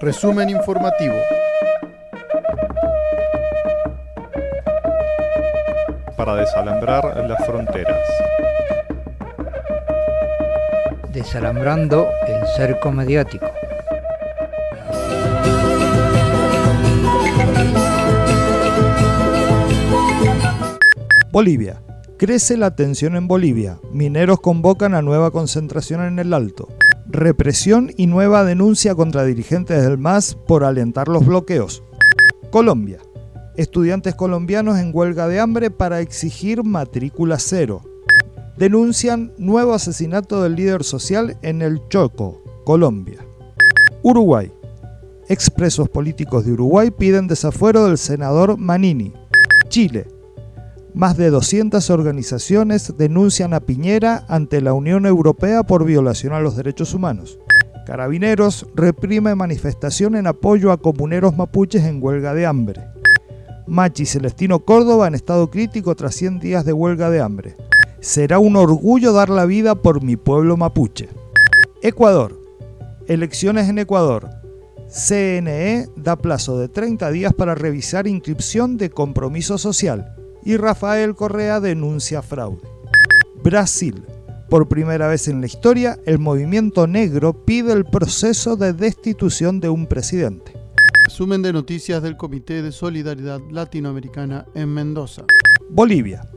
Resumen informativo. Para desalambrar las fronteras. Desalambrando el cerco mediático. Bolivia. Crece la tensión en Bolivia. Mineros convocan a nueva concentración en el Alto. Represión y nueva denuncia contra dirigentes del MAS por alentar los bloqueos. Colombia. Estudiantes colombianos en huelga de hambre para exigir matrícula cero. Denuncian nuevo asesinato del líder social en el Chocó, Colombia. Uruguay. Expresos políticos de Uruguay piden desafuero del senador Manini. Chile. Más de 200 organizaciones denuncian a Piñera ante la Unión Europea por violación a los derechos humanos. Carabineros reprime manifestación en apoyo a comuneros mapuches en huelga de hambre. Machi Celestino Córdoba en estado crítico tras 100 días de huelga de hambre. Será un orgullo dar la vida por mi pueblo mapuche. Ecuador. Elecciones en Ecuador. CNE da plazo de 30 días para revisar inscripción de compromiso social. Y Rafael Correa denuncia fraude. Brasil. Por primera vez en la historia, el movimiento negro pide el proceso de destitución de un presidente. Resumen de noticias del Comité de Solidaridad Latinoamericana en Mendoza. Bolivia.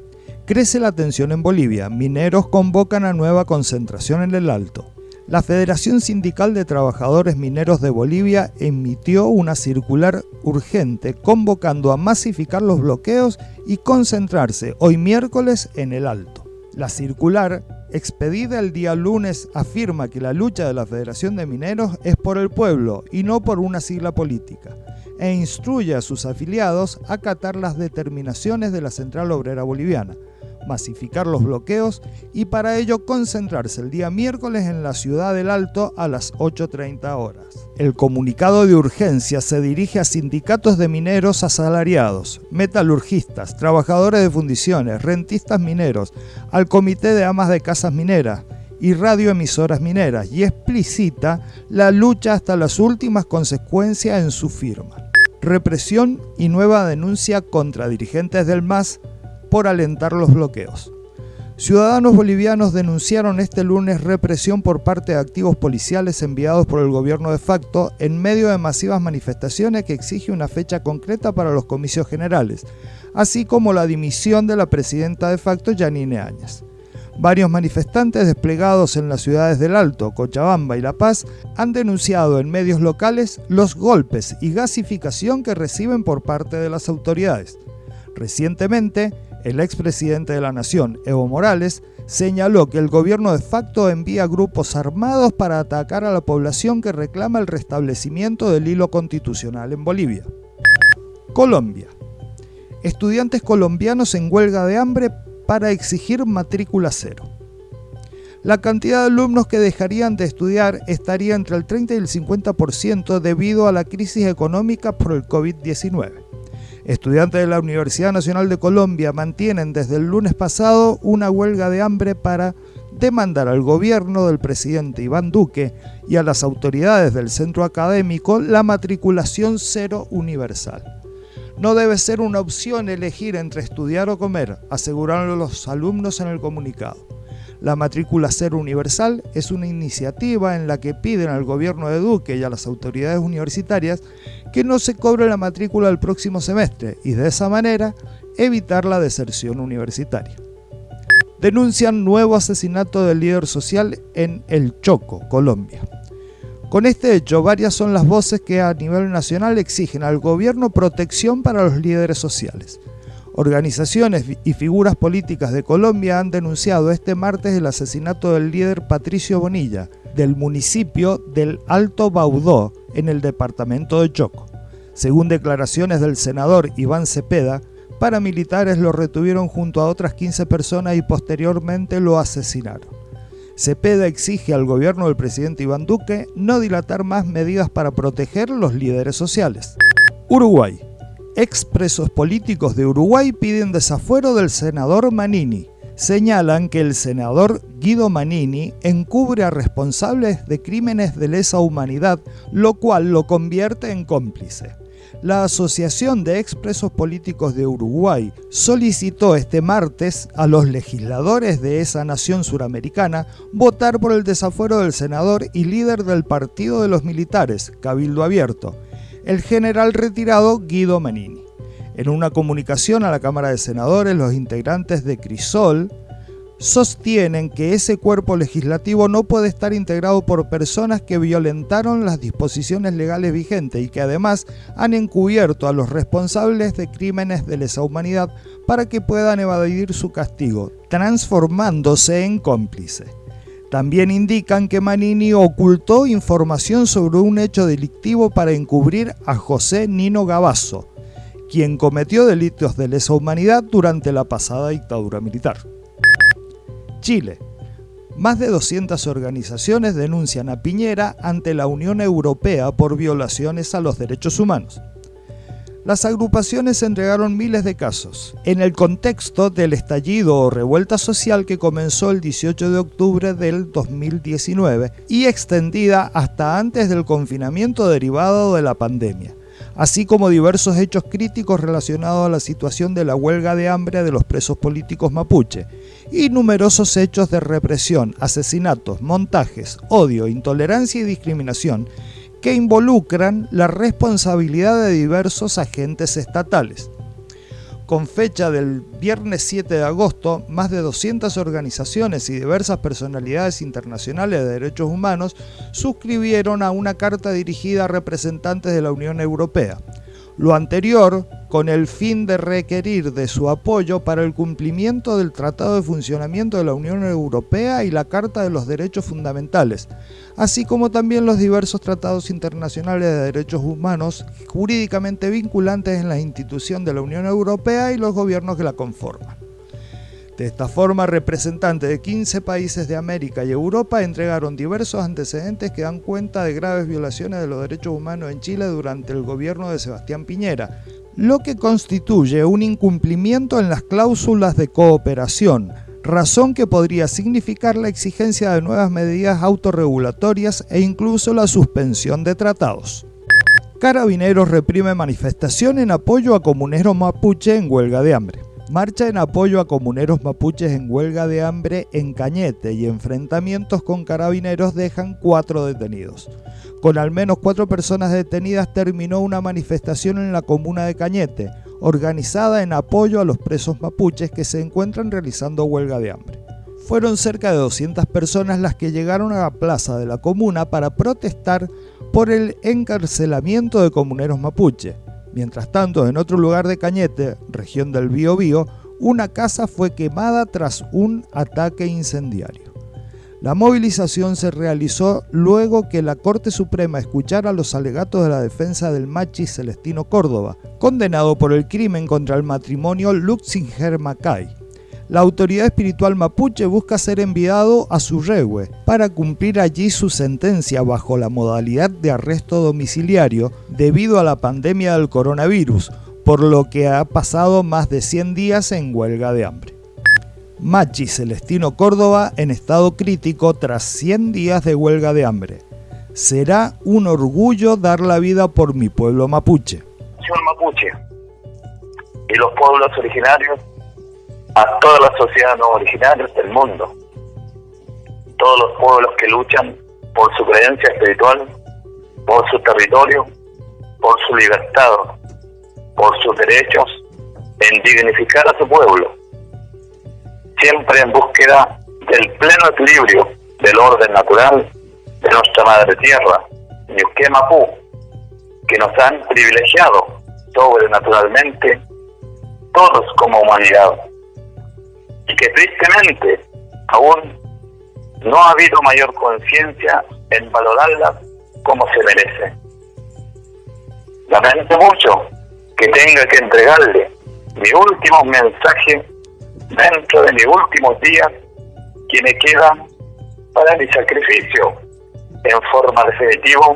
Crece la tensión en Bolivia. Mineros convocan a nueva concentración en el Alto. La Federación Sindical de Trabajadores Mineros de Bolivia emitió una circular urgente convocando a masificar los bloqueos y concentrarse hoy miércoles en el Alto. La circular, expedida el día lunes, afirma que la lucha de la Federación de Mineros es por el pueblo y no por una sigla política, e instruye a sus afiliados a acatar las determinaciones de la Central Obrera Boliviana, masificar los bloqueos y para ello concentrarse el día miércoles en la ciudad del Alto a las 8:30 horas. El comunicado de urgencia se dirige a sindicatos de mineros asalariados, metalurgistas, trabajadores de fundiciones, rentistas mineros, al Comité de Amas de Casas Mineras y radioemisoras mineras y explicita la lucha hasta las últimas consecuencias en su firma. Represión y nueva denuncia contra dirigentes del MAS por alentar los bloqueos. Ciudadanos bolivianos denunciaron este lunes represión por parte de activos policiales enviados por el gobierno de facto en medio de masivas manifestaciones que exige una fecha concreta para los comicios generales, así como la dimisión de la presidenta de facto Yanine Áñez. Varios manifestantes desplegados en las ciudades del Alto, Cochabamba y La Paz han denunciado en medios locales los golpes y gasificación que reciben por parte de las autoridades. Recientemente, el expresidente de la Nación, Evo Morales, señaló que el gobierno de facto envía grupos armados para atacar a la población que reclama el restablecimiento del hilo constitucional en Bolivia. Colombia. Estudiantes colombianos en huelga de hambre para exigir matrícula cero. La cantidad de alumnos que dejarían de estudiar estaría entre el 30 y el 50% debido a la crisis económica por el COVID-19. Estudiantes de la Universidad Nacional de Colombia mantienen desde el lunes pasado una huelga de hambre para demandar al gobierno del presidente Iván Duque y a las autoridades del centro académico la matriculación cero universal. No debe ser una opción elegir entre estudiar o comer, aseguraron los alumnos en el comunicado. La matrícula cero universal es una iniciativa en la que piden al gobierno de Duque y a las autoridades universitarias que no se cobre la matrícula del próximo semestre y de esa manera evitar la deserción universitaria. Denuncian nuevo asesinato del líder social en El Chocó, Colombia. Con este hecho, varias son las voces que a nivel nacional exigen al gobierno protección para los líderes sociales. Organizaciones y figuras políticas de Colombia han denunciado este martes el asesinato del líder Patricio Bonilla, del municipio del Alto Baudó, en el departamento de Chocó. Según declaraciones del senador Iván Cepeda, paramilitares lo retuvieron junto a otras 15 personas y posteriormente lo asesinaron. Cepeda exige al gobierno del presidente Iván Duque no dilatar más medidas para proteger los líderes sociales. Uruguay. Expresos políticos de Uruguay piden desafuero del senador Manini. señalan que el senador Guido Manini encubre a responsables de crímenes de lesa humanidad, lo cual lo convierte en cómplice. La Asociación de Expresos Políticos de Uruguay solicitó este martes a los legisladores de esa nación suramericana votar por el desafuero del senador y líder del Partido de los Militares, Cabildo Abierto, el general retirado Guido Manini. En una comunicación a la Cámara de Senadores, los integrantes de Crisol sostienen que ese cuerpo legislativo no puede estar integrado por personas que violentaron las disposiciones legales vigentes y que además han encubierto a los responsables de crímenes de lesa humanidad para que puedan evadir su castigo, transformándose en cómplice. También indican que Manini ocultó información sobre un hecho delictivo para encubrir a José Nino Gavazo, quien cometió delitos de lesa humanidad durante la pasada dictadura militar. Chile. Más de 200 organizaciones denuncian a Piñera ante la Unión Europea por violaciones a los derechos humanos. Las agrupaciones entregaron miles de casos, en el contexto del estallido o revuelta social que comenzó el 18 de octubre del 2019 y extendida hasta antes del confinamiento derivado de la pandemia, así como diversos hechos críticos relacionados a la situación de la huelga de hambre de los presos políticos mapuche, y numerosos hechos de represión, asesinatos, montajes, odio, intolerancia y discriminación que involucran la responsabilidad de diversos agentes estatales. Con fecha del viernes 7 de agosto, más de 200 organizaciones y diversas personalidades internacionales de derechos humanos suscribieron a una carta dirigida a representantes de la Unión Europea. Lo anterior con el fin de requerir de su apoyo para el cumplimiento del Tratado de Funcionamiento de la Unión Europea y la Carta de los Derechos Fundamentales, así como también los diversos tratados internacionales de derechos humanos jurídicamente vinculantes en la institución de la Unión Europea y los gobiernos que la conforman. De esta forma, representantes de 15 países de América y Europa entregaron diversos antecedentes que dan cuenta de graves violaciones de los derechos humanos en Chile durante el gobierno de Sebastián Piñera, lo que constituye un incumplimiento en las cláusulas de cooperación, razón que podría significar la exigencia de nuevas medidas autorregulatorias e incluso la suspensión de tratados. Carabineros reprime manifestación en apoyo a comuneros mapuche en huelga de hambre. Marcha en apoyo a comuneros mapuches en huelga de hambre en Cañete y enfrentamientos con carabineros dejan 4 detenidos. Con al menos 4 personas detenidas terminó una manifestación en la comuna de Cañete, organizada en apoyo a los presos mapuches que se encuentran realizando huelga de hambre. Fueron cerca de 200 personas las que llegaron a la plaza de la comuna para protestar por el encarcelamiento de comuneros mapuche. Mientras tanto, en otro lugar de Cañete, región del Biobío, una casa fue quemada tras un ataque incendiario. La movilización se realizó luego que la Corte Suprema escuchara los alegatos de la defensa del machi Celestino Córdoba, condenado por el crimen contra el matrimonio Luxinger-Macay. La autoridad espiritual mapuche busca ser enviado a Surrehue para cumplir allí su sentencia bajo la modalidad de arresto domiciliario debido a la pandemia del coronavirus, por lo que ha pasado más de 100 días en huelga de hambre. Machi Celestino Córdoba en estado crítico tras 100 días de huelga de hambre. Será un orgullo dar la vida por mi pueblo mapuche. Mapuche y los pueblos originarios, a todas las sociedades no originarias del mundo, todos los pueblos que luchan por su creencia espiritual, por su territorio, por su libertad, por sus derechos, en dignificar a su pueblo, siempre en búsqueda del pleno equilibrio del orden natural de nuestra madre tierra, Ñuquén Mapú, que nos han privilegiado sobrenaturalmente todos como humanidad, y que tristemente aún no ha habido mayor conciencia en valorarla como se merece. Lamento mucho que tenga que entregarle mi último mensaje dentro de mis últimos días, que me queda para mi sacrificio en forma definitiva,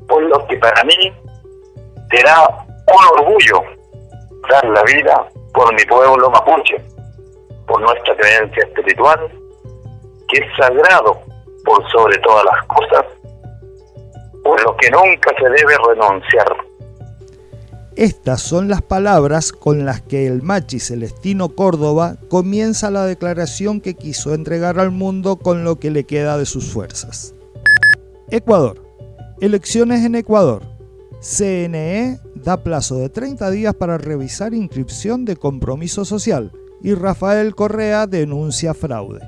por lo que para mí será un orgullo dar la vida por mi pueblo mapuche, por nuestra creencia espiritual, que es sagrado por sobre todas las cosas, por lo que nunca se debe renunciar. Estas son las palabras con las que el Machi Celestino Córdoba comienza la declaración que quiso entregar al mundo con lo que le queda de sus fuerzas. Ecuador. Elecciones en Ecuador. CNE da plazo de 30 días para revisar inscripción de compromiso social y Rafael Correa denuncia fraude.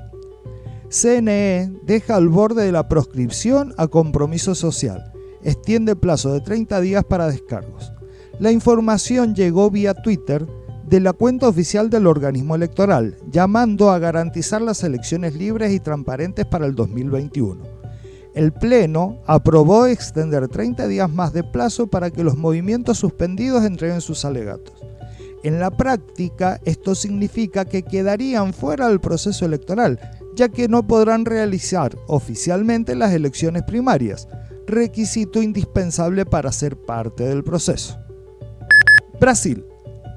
CNE deja al borde de la proscripción a compromiso social. Extiende plazo de 30 días para descargos. La información llegó vía Twitter de la cuenta oficial del organismo electoral, llamando a garantizar las elecciones libres y transparentes para el 2021. El Pleno aprobó extender 30 días más de plazo para que los movimientos suspendidos entreguen sus alegatos. En la práctica, esto significa que quedarían fuera del proceso electoral, ya que no podrán realizar oficialmente las elecciones primarias, requisito indispensable para ser parte del proceso. Brasil.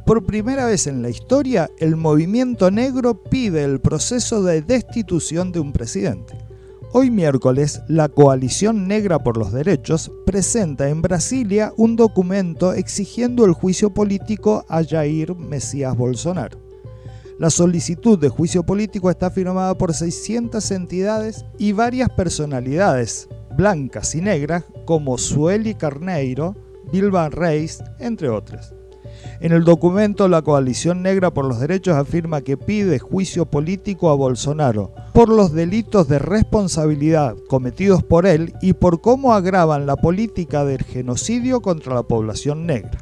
Por primera vez en la historia, el movimiento negro pide el proceso de destitución de un presidente. Hoy miércoles, la Coalición Negra por los Derechos presenta en Brasilia un documento exigiendo el juicio político a Jair Messias Bolsonaro. La solicitud de juicio político está firmada por 600 entidades y varias personalidades blancas y negras como Sueli Carneiro, Vilma Reis, entre otras. En el documento, la Coalición Negra por los Derechos afirma que pide juicio político a Bolsonaro por los delitos de responsabilidad cometidos por él y por cómo agravan la política del genocidio contra la población negra.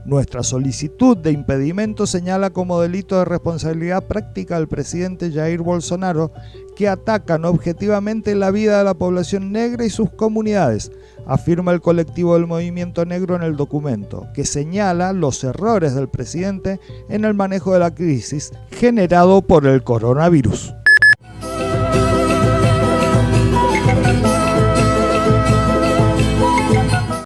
Nuestra solicitud de impedimento señala como delito de responsabilidad práctica al presidente Jair Bolsonaro que atacan objetivamente la vida de la población negra y sus comunidades, afirma el colectivo del Movimiento Negro en el documento, que señala los errores del presidente en el manejo de la crisis generado por el coronavirus.